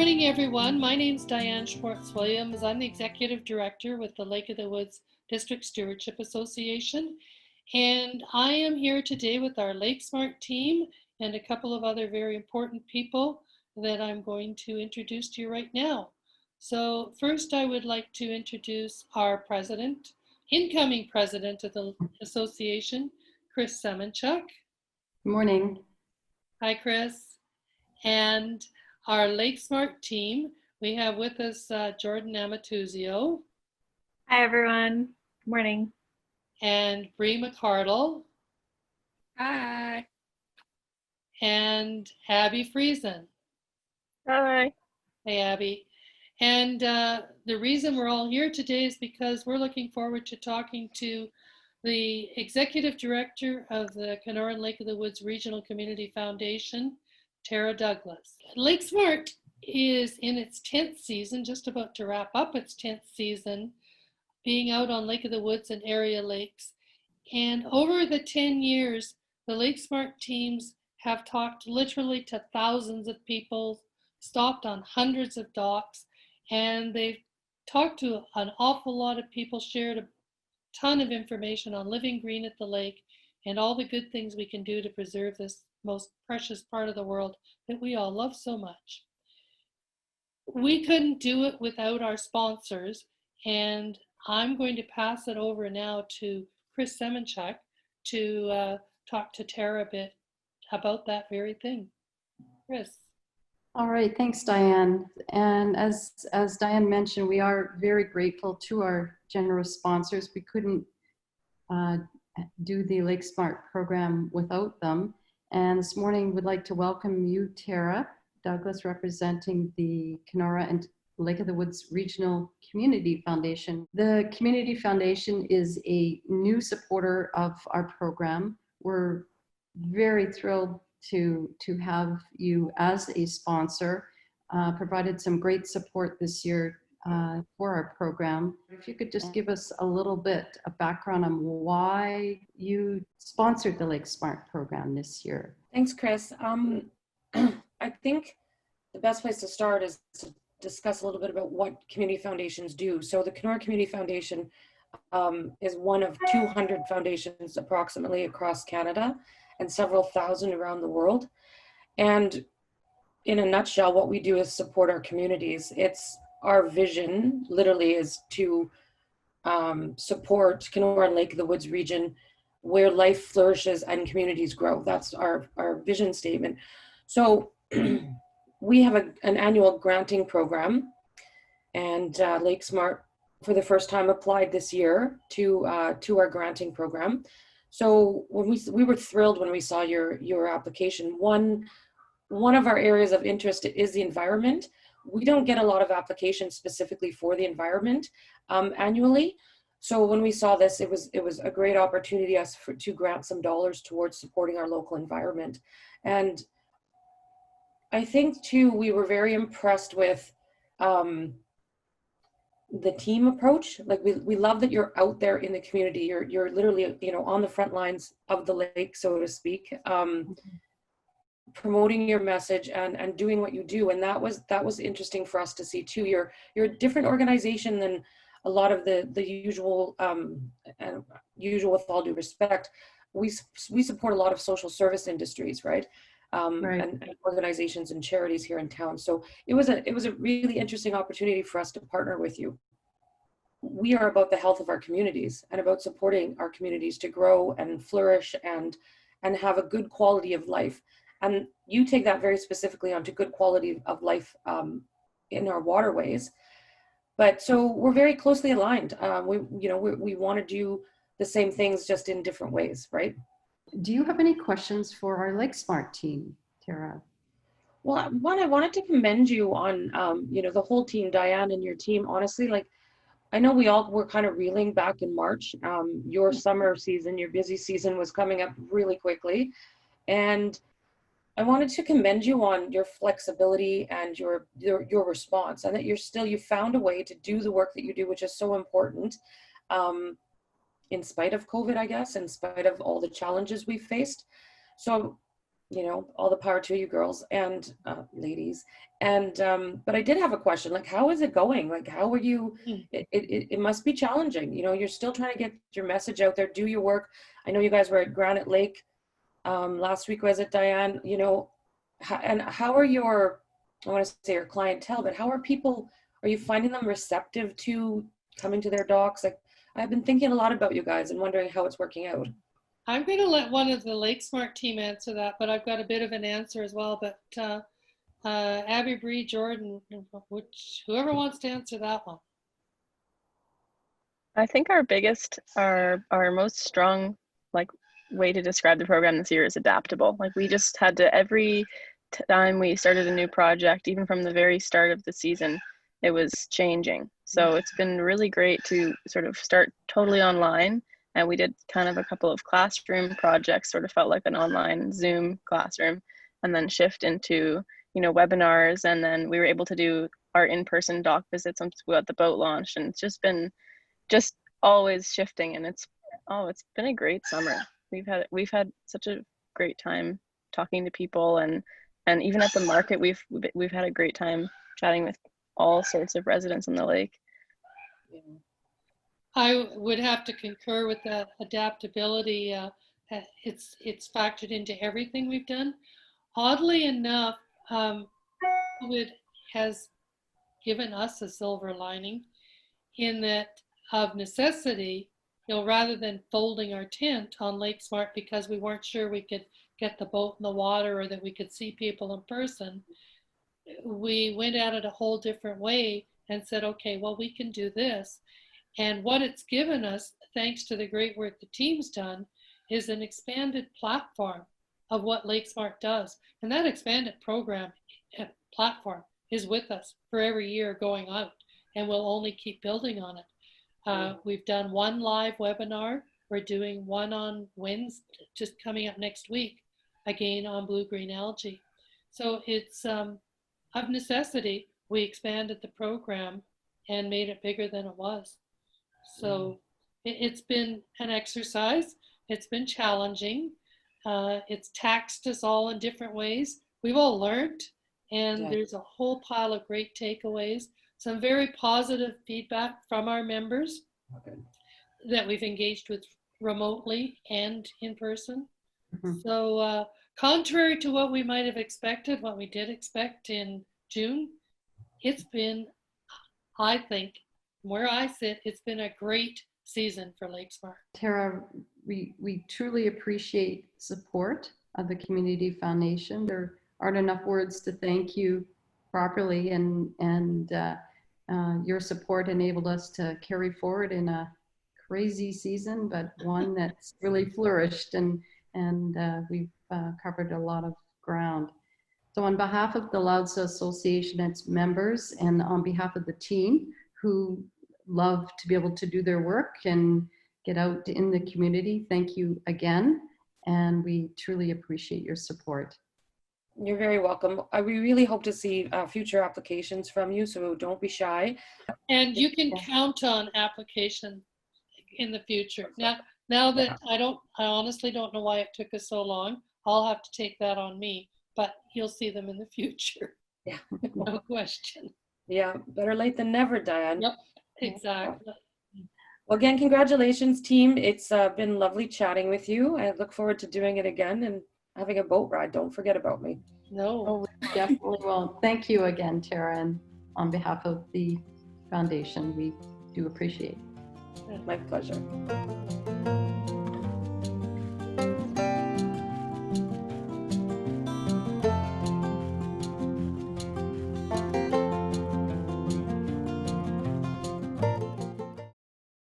morning, everyone. My name is Diane Schwartz-Williams. I'm the Executive Director with the Lake of the Woods District Stewardship Association. And I am here today with our LakeSmart team and a couple of other very important people that I'm going to introduce to you right now. So first, I would like to introduce our president, incoming president of the association, Chris Semenchuk. Good morning. Hi, Chris. And our LakeSmart team, we have with us Jordan Amatuzio. Hi, everyone. Good morning. And Bree McCardle. Hi. And Abby Friesen. Hi. Hey, Abby. And the reason we're all here today is because we're looking forward to talking to the Executive Director of the Kenora and Lake of the Woods Regional Community Foundation, Tara Douglas. LakeSmart is in its 10th season, just about to wrap up its 10th season, being out on Lake of the Woods and area lakes. And over the 10 years, the LakeSmart teams have talked literally to thousands of people, stopped on hundreds of docks, and they've talked to an awful lot of people, shared a ton of information on living green at the lake and all the good things we can do to preserve this most precious part of the world that we all love so much. We couldn't do it without our sponsors, and I'm going to pass it over now to Chris Semenchuk to talk to Tara a bit about that very thing. Chris. All right, thanks, Diane. And as Diane mentioned, we are very grateful to our generous sponsors. We couldn't do the LakeSmart program without them. And this morning, we'd like to welcome you, Tara Douglas, representing the Kenora and Lake of the Woods Regional Community Foundation. The Community Foundation is a new supporter of our program. We're very thrilled to have you as a sponsor, provided some great support this year for our program. If you could just give us a little bit of background on why you sponsored the LakeSmart program this year. Thanks, Chris. I think the best place to start is to discuss a little bit about what community foundations do. So the Kenora Community Foundation is one of 200 foundations approximately across Canada and several thousand around the world. And in a nutshell, what we do is support our communities. It's our vision literally is to support Kenora and Lake of the Woods region where life flourishes and communities grow. That's our vision statement. So we have an annual granting program, and LakeSmart for the first time applied this year to our granting program. So when we were thrilled when we saw your application. One of our areas of interest is the environment. We don't get a lot of applications specifically for the environment annually. So when we saw this, it was a great opportunity to grant some dollars towards supporting our local environment. And I think too, we were very impressed with the team approach. Like we love that you're out there in the community. You're literally, on the front lines of the lake, so to speak, promoting your message and doing what you do. And that was interesting for us to see too. You're a different organization than a lot of the usual, and usual with all due respect. We support a lot of social service industries, right? Right. And organizations and charities here in town. So it was a really interesting opportunity for us to partner with you. We are about the health of our communities and about supporting our communities to grow and flourish and have a good quality of life. And you take that very specifically onto good quality of life in our waterways. But so we're very closely aligned. We want to do the same things just in different ways, right? Do you have any questions for our LakeSmart team, Tara? Well, one, I wanted to commend you on, the whole team, Diane and your team. Honestly, like, I know we all were kind of reeling back in March. Your summer season, your busy season was coming up really quickly. And I wanted to commend you on your flexibility and your response, and that you found a way to do the work that you do, which is so important. In spite of COVID, I guess, in spite of all the challenges we've faced. So all the power to you girls and ladies. And but I did have a question. Like, how is it going? Like, how are you? It must be challenging. You're still trying to get your message out there, do your work. I know you guys were at Granite Lake last week. Was it, Diane? And how are I want to say your clientele, but how are people? Are you finding them receptive to coming to their docks? Like, I've been thinking a lot about you guys and wondering how it's working out. I'm going to let one of the LakeSmart team answer that, but I've got a bit of an answer as well. But Abby, Bree, Jordan, whoever wants to answer that one. I think our most strong way to describe the program this year is adaptable. Like, we just had to, every time we started a new project, even from the very start of the season, it was changing. So it's been really great to sort of start totally online. And we did kind of a couple of classroom projects, sort of felt like an online Zoom classroom, and then shift into, webinars. And then we were able to do our in-person dock visits once we got the boat launched. And it's just been always shifting. And it's been a great summer. We've had such a great time talking to people, and even at the market, we've had a great time chatting with all sorts of residents on the lake. Yeah. I would have to concur with that adaptability. It's factored into everything we've done. Oddly enough, COVID has given us a silver lining in that, of necessity, rather than folding our tent on LakeSmart because we weren't sure we could get the boat in the water or that we could see people in person, we went at it a whole different way and said, okay, well, we can do this. And what it's given us, thanks to the great work the team's done, is an expanded platform of what LakeSmart does. And that expanded platform is with us for every year going out, and we'll only keep building on it. We've done one live webinar. We're doing one on Wednesday, just coming up next week, again on blue-green algae. So it's of necessity, we expanded the program and made it bigger than it was. So it's been an exercise. It's been challenging. It's taxed us all in different ways. We've all learned, and there's a whole pile of great takeaways. Some very positive feedback from our members that we've engaged with remotely and in person. So contrary to what we might have expected, what we did expect in June, it's been, I think, where I sit, it's been a great season for LakeSmart. Tara, we truly appreciate support of the Community Foundation. There aren't enough words to thank you properly, and your support enabled us to carry forward in a crazy season, but one that's really flourished, and we've covered a lot of ground. So on behalf of the LAUDSA Association, its members, and on behalf of the team who love to be able to do their work and get out in the community, thank you again, and we truly appreciate your support. You're very welcome. We really hope to see future applications from you, so don't be shy. And you can count on application in the future. Now that I honestly don't know why it took us so long. I'll have to take that on me, but you'll see them in the future. Yeah. No question. Yeah, better late than never, Diane. Yep, exactly. Well, again, congratulations, team. It's been lovely chatting with you. I look forward to doing it again and having a boat ride. Don't forget about me. No. Oh, we definitely will. Thank you again, Tara, and on behalf of the foundation, we do appreciate it. My pleasure.